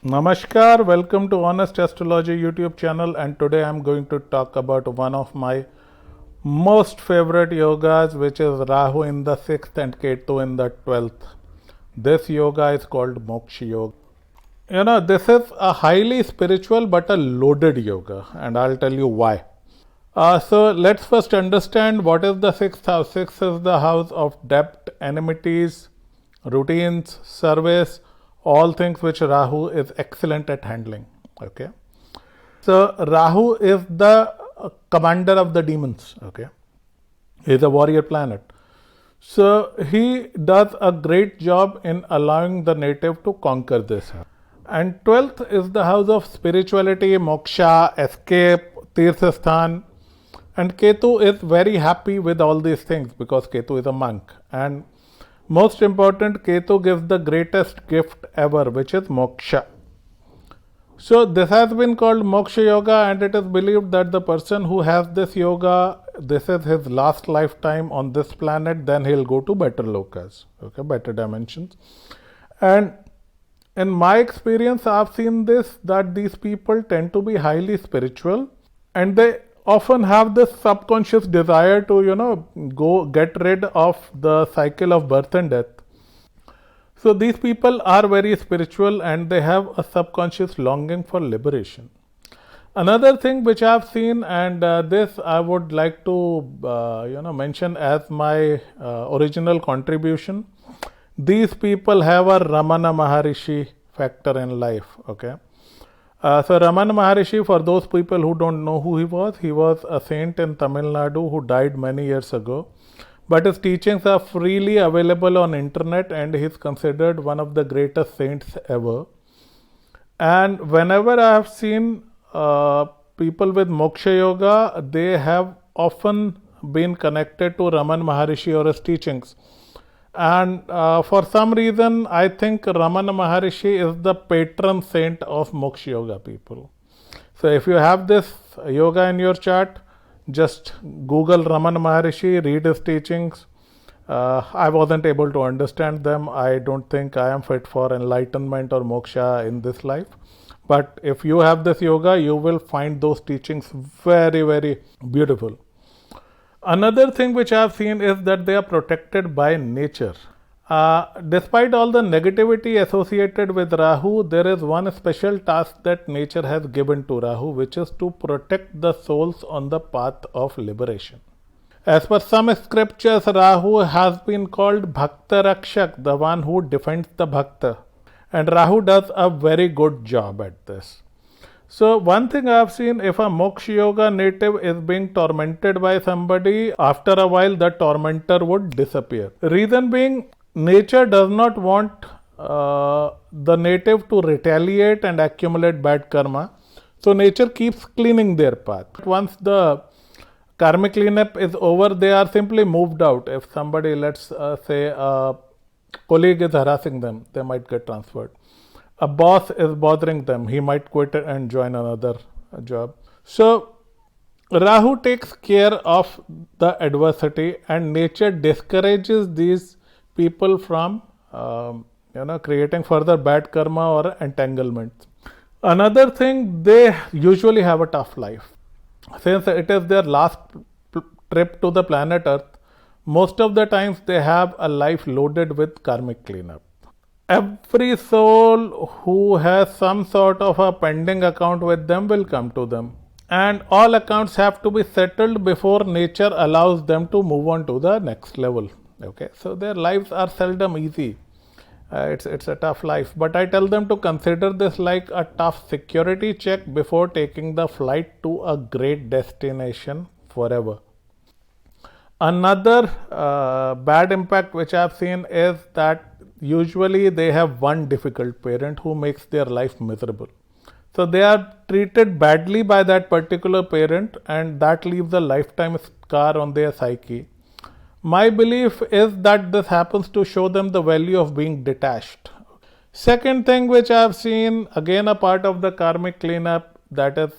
Namaskar, welcome to Honest Astrology YouTube channel, and today I'm going to talk about one of my most favorite yogas, which is Rahu in the 6th and Ketu in the 12th. This yoga is called Moksha yoga. This is a highly spiritual but a loaded yoga, and I'll tell you why. So let's first understand what is the 6th house. 6th is the house of debt, enmities, routines, service, all things which Rahu is excellent at handling. Okay. So Rahu is the commander of the demons. Okay. He is a warrior planet. So he does a great job in allowing the native to conquer this. And 12th is the house of spirituality, moksha, escape, tirthasthan. And Ketu is very happy with all these things because Ketu is a monk. And most important, Ketu gives the greatest gift ever, which is moksha. So this has been called Moksha Yoga, and it is believed that the person who has this yoga, this is his last lifetime on this planet, then he'll go to better lokas, okay, better dimensions. And in my experience, I've seen this, that these people tend to be highly spiritual, and they often have this subconscious desire to, go get rid of the cycle of birth and death. So these people are very spiritual and they have a subconscious longing for liberation. Another thing which I have seen, and this I would like to mention as my original contribution. These people have a Ramana Maharishi factor in life. Okay. So Ramana Maharishi, for those people who don't know who he was a saint in Tamil Nadu who died many years ago. But his teachings are freely available on internet, and he is considered one of the greatest saints ever. And whenever I have seen people with Moksha Yoga, they have often been connected to Raman Maharishi or his teachings. And for some reason, I think Ramana Maharishi is the patron saint of Moksha Yoga people. So if you have this yoga in your chart, just Google Raman Maharishi, read his teachings. I wasn't able to understand them. I don't think I am fit for enlightenment or moksha in this life. But if you have this yoga, you will find those teachings very, very beautiful. Another thing which I have seen is that they are protected by nature. Despite all the negativity associated with Rahu, there is one special task that nature has given to Rahu, which is to protect the souls on the path of liberation. As per some scriptures, Rahu has been called Bhakta Rakshak, the one who defends the Bhakta. And Rahu does a very good job at this. So one thing I have seen, if a Moksha Yoga native is being tormented by somebody, after a while the tormentor would disappear. Reason being, nature does not want the native to retaliate and accumulate bad karma. So nature keeps cleaning their path. Once the karmic cleanup is over, they are simply moved out. If somebody, let's say a colleague is harassing them, they might get transferred. A boss is bothering them, he might quit and join another job. So Rahu takes care of the adversity, and nature discourages these people from creating further bad karma or entanglements. Another thing, they usually have a tough life. Since it is their last trip to the planet Earth, most of the times they have a life loaded with karmic cleanup. Every soul who has some sort of a pending account with them will come to them. And all accounts have to be settled before nature allows them to move on to the next level. Okay, so their lives are seldom easy. It's a tough life. But I tell them to consider this like a tough security check before taking the flight to a great destination forever. Another bad impact which I have seen is that usually they have one difficult parent who makes their life miserable. So they are treated badly by that particular parent, and that leaves a lifetime scar on their psyche. My belief is that this happens to show them the value of being detached. Second thing which I have seen, again a part of the karmic cleanup, that is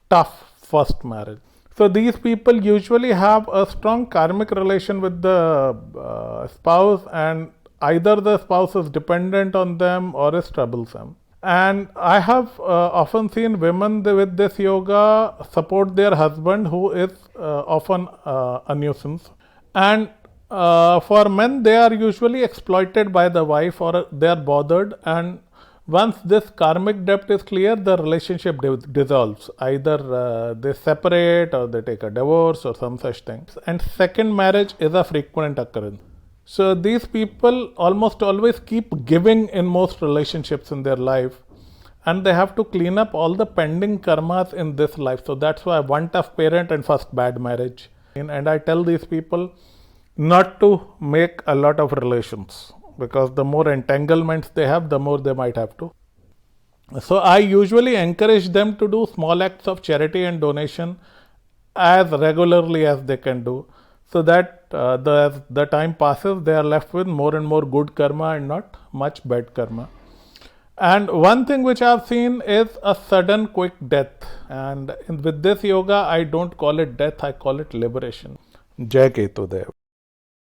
tough first marriage. So these people usually have a strong karmic relation with the spouse, and either the spouse is dependent on them or is troublesome. And I have often seen women with this yoga support their husband, who is often a nuisance. And for men, they are usually exploited by the wife, or they are bothered. And once this karmic debt is clear, the relationship dissolves. Either they separate, or they take a divorce, or some such things. And second marriage is a frequent occurrence. So these people almost always keep giving in most relationships in their life, and they have to clean up all the pending karmas in this life. So that's why one tough parent and first bad marriage. And I tell these people not to make a lot of relations, because the more entanglements they have, the more they might have to. So I usually encourage them to do small acts of charity and donation as regularly as they can do, so that as the time passes, they are left with more and more good karma and not much bad karma. And one thing which I have seen is a sudden quick death. And with this yoga, I don't call it death, I call it liberation. Jai Ketu Dev.